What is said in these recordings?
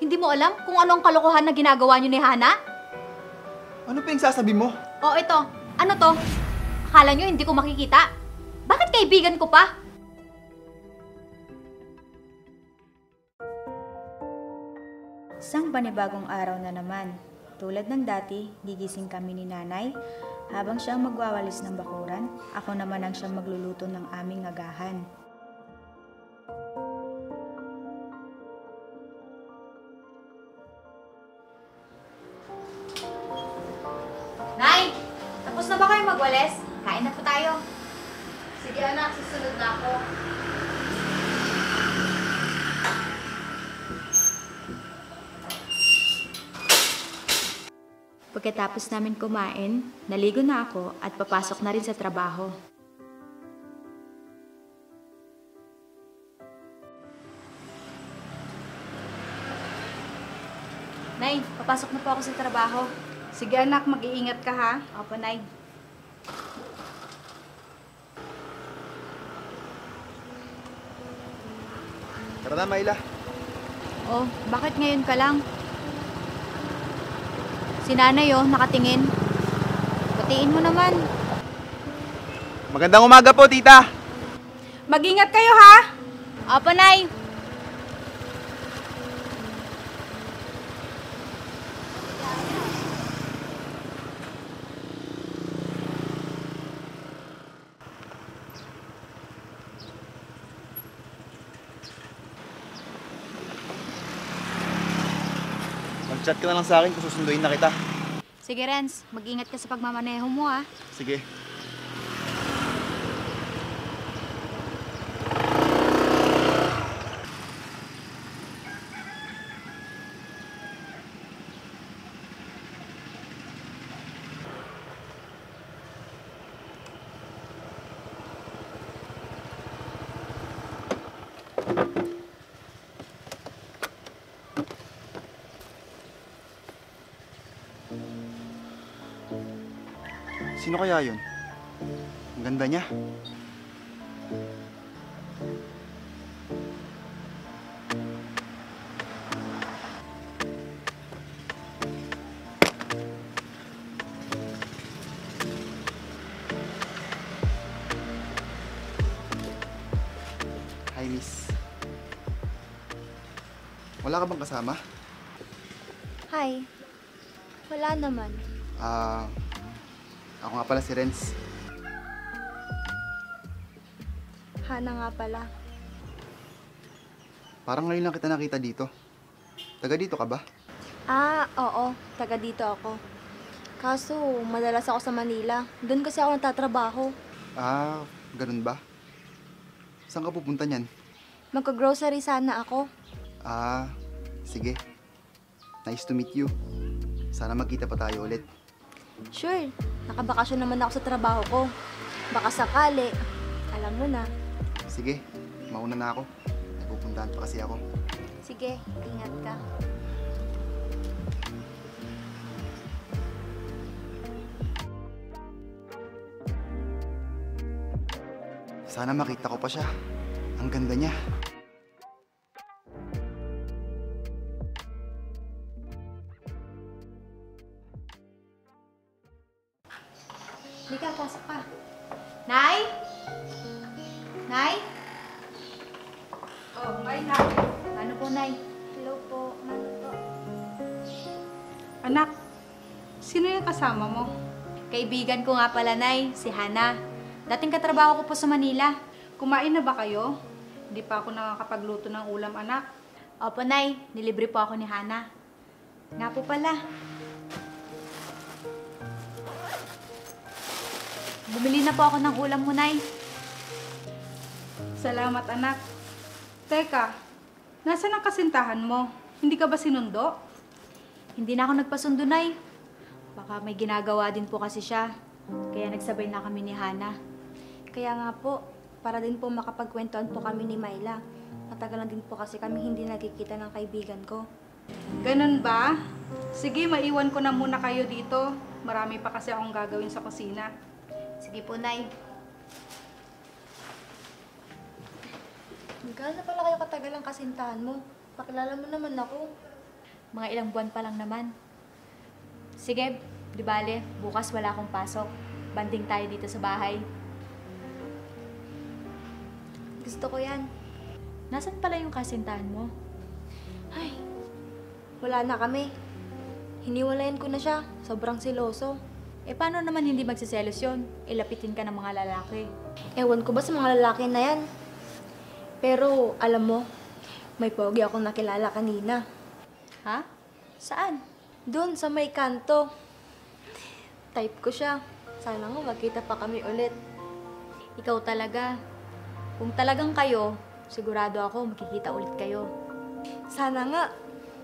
Hindi mo alam kung ano ang kalokohan na ginagawa niyo ni Hana? Ano pa yung sasabi mo? O ito, ano to? Akala niyo hindi ko makikita? Bakit kaibigan ko pa? Isang panibagong araw na naman. Tulad ng dati, gigising kami ni nanay. Habang siyang magwawalis ng bakuran, ako naman ang siyang magluluto ng aming agahan. Nay! Tapos na ba kayo magwalis? Kain na po tayo. Sige anak, susunod na ako. Pagkatapos namin kumain, naligo na ako at papasok na rin sa trabaho. Nay, papasok na po ako sa trabaho. Sige anak, mag-iingat ka ha. Opo, Nay. Tara na, Myla. Oh, bakit ngayon ka lang? Si nanay nakatingin. Batiin mo naman. Magandang umaga po, tita. Mag-ingat kayo ha. Opo, Nay. Mag-chat ka na lang sa akin kung susunduin na kita. Sige, Renz. Mag-ingat ka sa pagmamaneho mo, ah. Sige. Sino kaya yun? Ang ganda niya. Hi, miss. Wala ka bang kasama? Hi. Wala naman. Ako nga pala si Renz. Hana nga pala. Parang ngayon lang kita nakita dito. Taga dito ka ba? Oo. Taga dito ako. Kaso, madalas ako sa Manila. Doon kasi ako nagtatrabaho. Ganun ba? Saan ka pupunta niyan? Magka-grocery sana ako. Sige. Nice to meet you. Sana magkita pa tayo ulit. Sure. Nakabakasyon naman ako sa trabaho ko. Baka sakali. Alam mo na. Sige, mauna na ako. May pupuntahan pa kasi ako. Sige, ingat ka. Sana makita ko pa siya. Ang ganda niya. Halika, pasok ka. Nay? Nay? Oh, may na. Ano po, Nay? Hello po. Ano po? Anak, sino yung kasama mo? Kaibigan ko nga pala, Nay, si Hana. Dating katrabaho ko po sa Manila. Kumain na ba kayo? Hindi pa ako nakakapagluto ng ulam, anak. Opo, Nay. Nilibre po ako ni Hana. Nga po pala. Bumili na po ako ng ulam mo, Nay. Salamat, anak. Teka, nasaan ang kasintahan mo? Hindi ka ba sinundo? Hindi na ako nagpasundo, Nay. Baka may ginagawa din po kasi siya. Kaya nagsabay na kami ni Hana. Kaya nga po, para din po makapagkwentuhan po kami ni Myla. Matagal na din po kasi kami hindi nagkikita ng kaibigan ko. Ganun ba? Sige, maiwan ko na muna kayo dito. Marami pa kasi akong gagawin sa kusina. Sige po, Nay. Gaano pala kayo katagal ang kasintahan mo? Pakilala mo naman ako. Mga ilang buwan pa lang naman. Sige, di bale, bukas wala akong pasok. Banding tayo dito sa bahay. Gusto ko yan. Nasaan pala yung kasintahan mo? Ay, wala na kami. Hiniwalayan ko na siya. Sobrang siloso. Eh paano naman hindi magsiselos yun? Ilapitin ka ng mga lalaki. Ewan ko ba sa mga lalaki na yan? Pero, alam mo, may pogi akong nakilala kanina. Ha? Saan? Doon sa may kanto. Type ko siya. Sana nga magkita pa kami ulit. Ikaw talaga. Kung talagang kayo, sigurado ako makikita ulit kayo. Sana nga,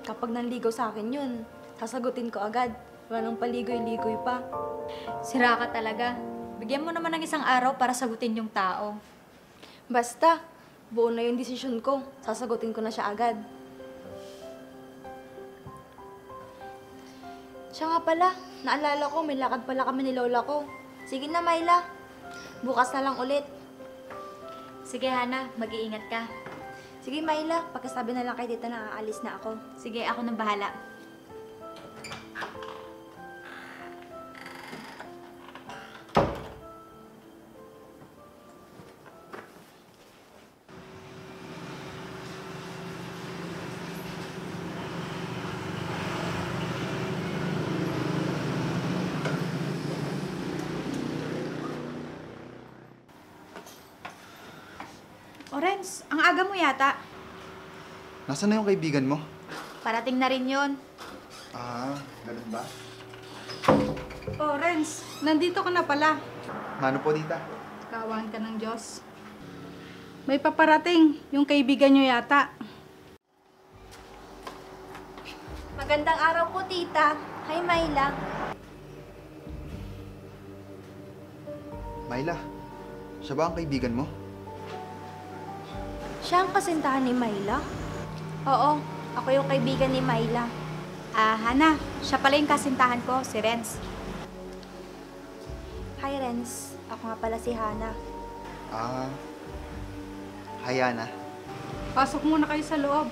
kapag nanligaw sa akin yun, sasagutin ko agad. Wala nang paligoy-ligoy pa. Sira ka talaga. Bigyan mo naman ng isang araw para sagutin yung tao. Basta, buo na yung desisyon ko. Sasagutin ko na siya agad. Siya nga pala, naalala ko, may lakad pala kami ni lola ko. Sige na, Myla. Bukas na lang ulit. Sige, Hana, mag-iingat ka. Sige, Myla, pagkasabi na lang kay tita na aalis na ako. Sige, ako nang bahala. Orenz, ang aga mo yata. Nasaan na yung kaibigan mo? Parating na rin yon. Ah, ganun ba? Oh, Renz, nandito ka na pala. Mano po, tita? Kaawaan ka ng Diyos. May paparating, yung kaibigan nyo yata. Magandang araw po, tita. Hi, Myla. Myla, siya ba ang kaibigan mo? Siya ang kasintahan ni Myla? Oo, ako yung kaibigan ni Myla. Ah, Hana, siya pala yung kasintahan ko, si Renz. Hi, Renz. Ako nga pala si Hana. Ah, Hayana. Pasok muna kayo sa loob.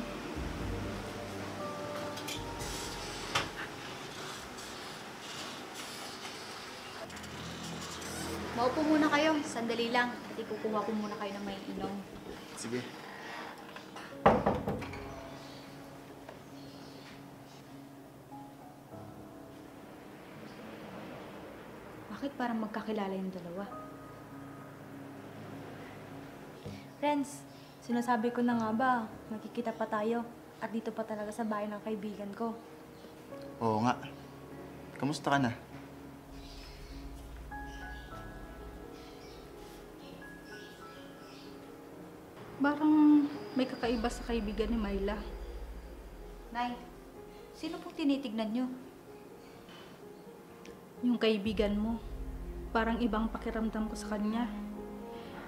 Maupo muna kayo, sandali lang. At ikukuha ko muna kayo ng may inom. Sige. Bakit parang magkakilala yung dalawa? Renz, sinasabi ko na nga ba, magkikita pa tayo. At dito pa talaga sa bahay ng kaibigan ko. Oo nga. Kamusta ka na? Parang may kakaiba sa kaibigan ni Myla. Nay, sino pong tinitignan nyo? Yung kaibigan mo. Parang ibang pakiramdam ko sa kanya.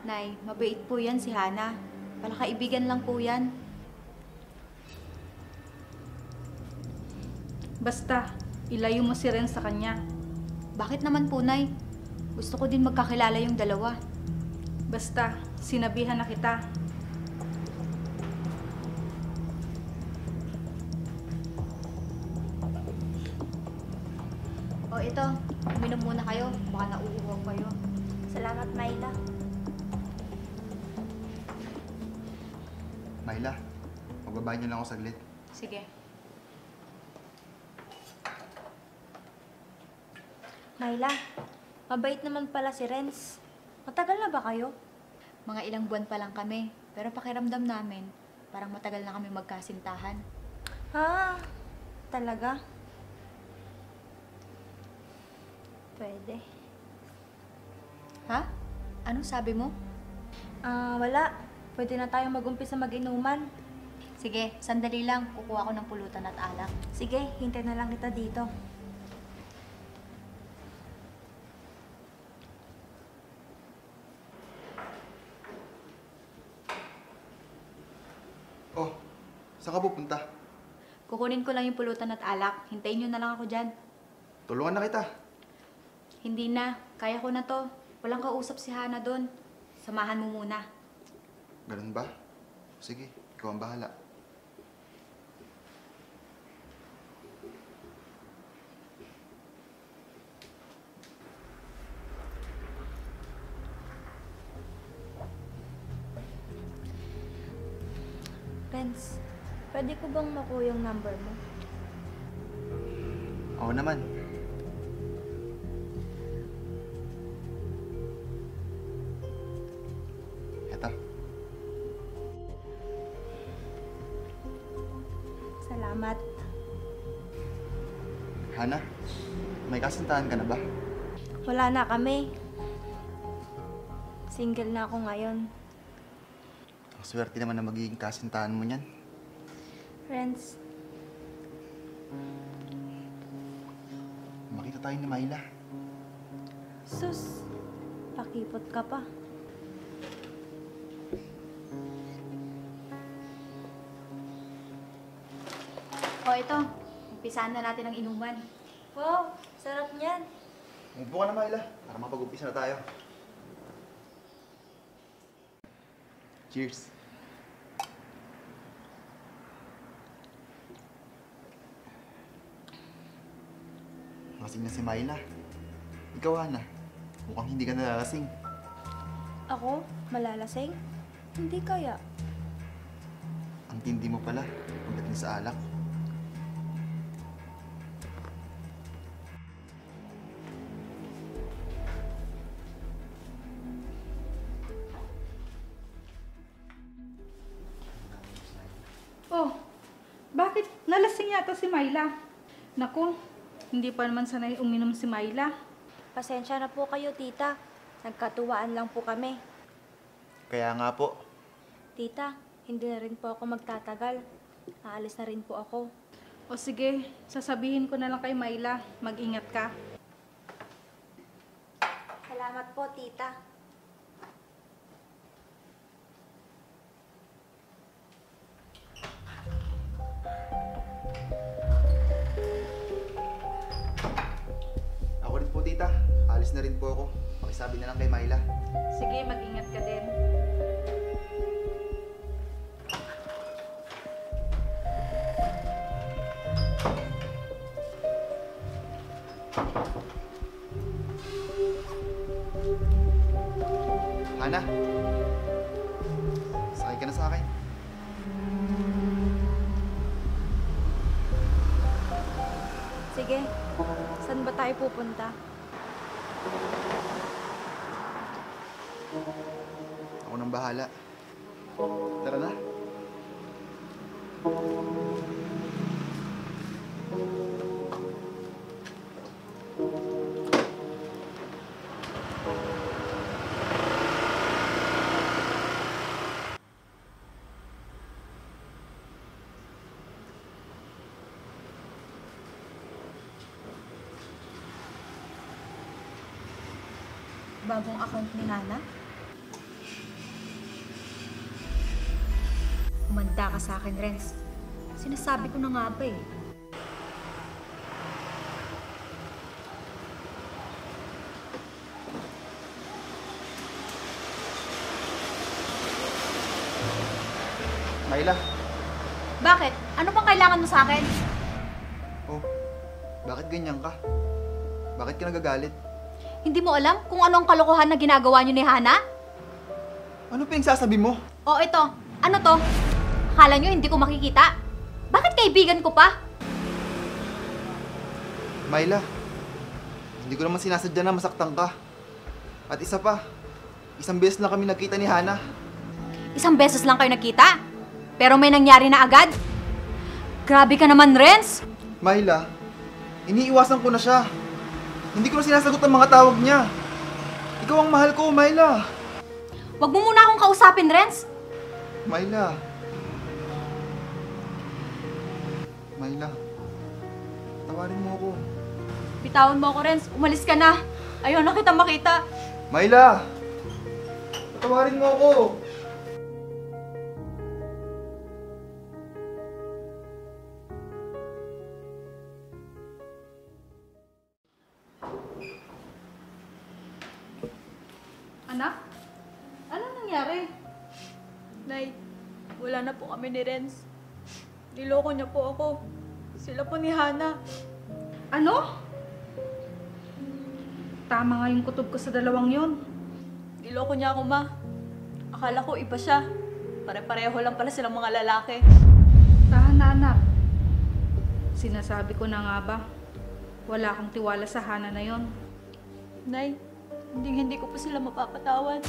Nay, mabait po yan si Hana. Palakaibigan lang po yan. Basta, ilayo mo si Ren sa kanya. Bakit naman po, Nay? Gusto ko din magkakilala yung dalawa. Basta, sinabihan na kita. O ito, uminom muna kayo. Baka nauuhaw kayo. Salamat, Myla. Myla, magbabahay niyo lang ako saglit. Sige. Myla, mabait naman pala si Renz. Matagal na ba kayo? Mga ilang buwan pa lang kami. Pero pakiramdam namin, parang matagal na kami magkasintahan. Ah, talaga? Pwede. Ha? Anong sabi mo? Wala. Pwede na tayong mag-umpisa mag-inuman. Sige, sandali lang. Kukuha ko ng pulutan at alak. Sige, hintay na lang kita dito. Oh, saan ka pupunta? Kukunin ko lang yung pulutan at alak. Hintayin nyo na lang ako dyan. Tulungan na kita. Hindi na. Kaya ko na to. Walang kausap si Hana doon. Samahan mo muna. Ganun ba? Sige, ikaw ang bahala. Renz, pwede ko bang makuha yung number mo? Oo naman. Eto. Salamat. Hana, may kasintahan ka na ba? Wala na kami. Single na ako ngayon. Ang swerte naman na magiging kasintahan mo niyan. Renz, Makita tayo ni Myla. sus, pakipot ka pa. O ito, umpisaan na natin ang inuman. Wow, sarap niyan. Umupo ka na, Myla, para mapag-umpisa na tayo. Cheers. Lasing na si Myla. Ikaw, Hana. Mukhang hindi ka nalalasing. Ako? Malalasing? Hindi kaya. Ang tindi mo pala pagdating sa alak. Oh, bakit nalasing yata si Myla? Naku, hindi pa naman sanay uminom si Myla. Pasensya na po kayo, tita. Nagkatuwaan lang po kami. Kaya nga po, Tita, hindi na rin po ako magtatagal. Aalis na rin po ako. O sige, sasabihin ko na lang kay Myla, mag-ingat ka. Salamat po, tita. ako rin po, tita. Alis na rin po ako. Pakisabi na lang kay Myla. Sige, mag-ingat ka din. Hana, sakay ka na sa akin. Sige, saan ba tayo pupunta? Ako nang bahala. Tara na. Bagong account ni Hana? Umanda ka sa akin, Renz. Sinasabi ko na nga ba eh. Myla. Bakit? Ano pang kailangan mo sa akin? Oh, bakit ganyan ka? Bakit ka nagagalit? Hindi mo alam kung ano ang kalokohan na ginagawa niyo ni Hana? Ano pa yung sasabi mo? O ito, ano to? Akala niyo hindi ko makikita? Bakit kaibigan ko pa? Myla, hindi ko naman sinasadya na masaktan ka. At isa pa, isang beses lang kami nagkita ni Hana. Isang beses lang kayo nakita? Pero may nangyari na agad? Grabe ka naman, Renz! Myla, iniiwasan ko na siya. Hindi ko na sinasagot ang mga tawag niya. Ikaw ang mahal ko, Myla. Huwag mo muna akong kausapin, Renz! Myla. Myla, tawarin mo ako. Bitawan mo ako, Renz. Umalis ka na. Ayaw na kita makita. Myla! Tawarin mo ako. Anak? Ano nangyari? Nay, wala na po kami ni Renz. Niloko niya po ako. Sila po ni Hana. Ano? Tama nga yung kutob ko sa dalawang yon. Niloko niya ako, ma. Akala ko iba siya. Pare-pareho lang pala silang mga lalaki. Tahan na anak. Sinasabi ko na nga ba, wala akong tiwala sa Hana na yon. Nay, hindi ko po sila mapapatawad.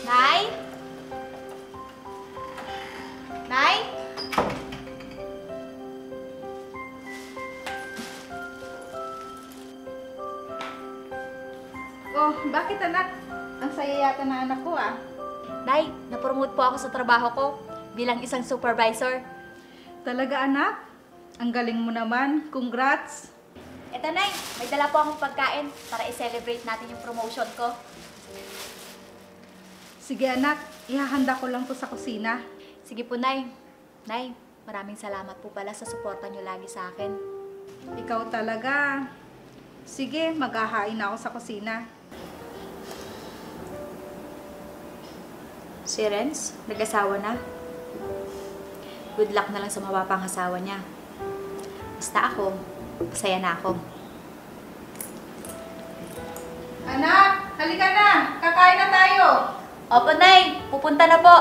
Nay? Nay? Oh, bakit anak? Ang saya yata na anak ko ah. Nay, napromote po ako sa trabaho ko bilang isang supervisor. Talaga anak? Ang galing mo naman. Congrats! Eto, Nay, may dala po akong pagkain para i-celebrate natin yung promotion ko. Sige anak, ihahanda ko lang to sa kusina. Sige po, Nay. Nay, maraming salamat po pala sa suporta niyo lagi sa akin. Ikaw talaga. Sige, maghahain ako sa kusina. Si Renz, nag-asawa na. Good luck na lang sa mapapangasawa niya. Basta ako, masaya na ako. Anak, halika na. Kakain na tayo. Opo, Nay. Pupunta na po.